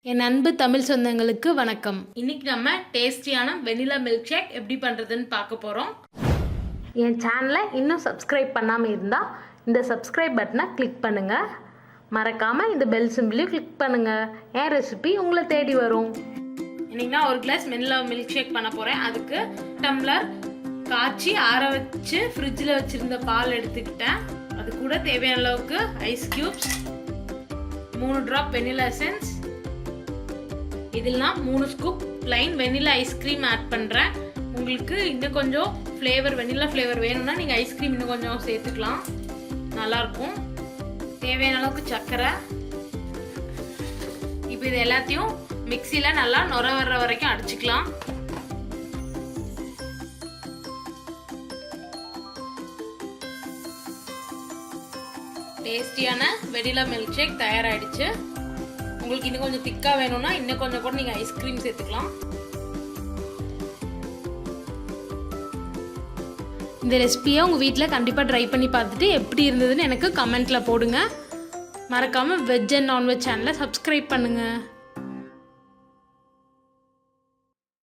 என் அன்பு தமிழ் சொந்தங்களுக்கு வணக்கம். இன்னைக்கு நம்ம டேஸ்டியான வெனிலா மில்க் ஷேக் எப்படி பண்ணுறதுன்னு பார்க்க போகிறோம். என் சேனலை இன்னும் சப்ஸ்கிரைப் பண்ணாமல் இருந்தால் இந்த சப்ஸ்கிரைப் பட்டனை கிளிக் பண்ணுங்கள். மறக்காமல் இந்த பெல் சிம்பிளையும் கிளிக் பண்ணுங்கள். என் ரெசிபி உங்களை தேடி வரும். இன்னைக்கு நான் ஒரு கிளாஸ் வெனிலா மில்க் ஷேக் பண்ண போகிறேன். அதுக்கு டம்ளர் காய்ச்சி ஆற வச்சு ஃப்ரிட்ஜில் வச்சுருந்த பால் எடுத்துக்கிட்டேன். அது கூட தேவையான அளவுக்கு ice cubes, 3 drop vanilla essence, இதில் நான் 3 scoop plain vanilla ice cream add பண்ணுறேன். உங்களுக்கு இன்னும் கொஞ்சம் ஃப்ளேவர் வெனிலா ஃப்ளேவர் வேணும்னா நீங்கள் ஐஸ்கிரீம் இன்னும் கொஞ்சம் சேர்த்துக்கலாம், நல்லாயிருக்கும். தேவையான அளவுக்கு சர்க்கரை. இப்போ இது எல்லாத்தையும் மிக்சியில் நல்லா நுர வர்ற வரைக்கும் அடிச்சுக்கலாம். டேஸ்டியான வெனிலா மில்க் ஷேக் தயாராகிடுச்சு. உங்களுக்கு இன்னும் கொஞ்சம் திக்காக வேணும்னா இன்னும் கொஞ்சம் கூட நீங்கள் ஐஸ்கிரீம் சேர்த்துக்கலாம். இந்த ரெசிபியை உங்கள் வீட்டில் கண்டிப்பாக ட்ரை பண்ணி பார்த்துட்டு எப்படி இருந்ததுன்னு எனக்கு கமெண்ட்டில் போடுங்க. மறக்காமல் வெஜ் அண்ட் நான்வெஜ் சேனலை சப்ஸ்கிரைப் பண்ணுங்கள்.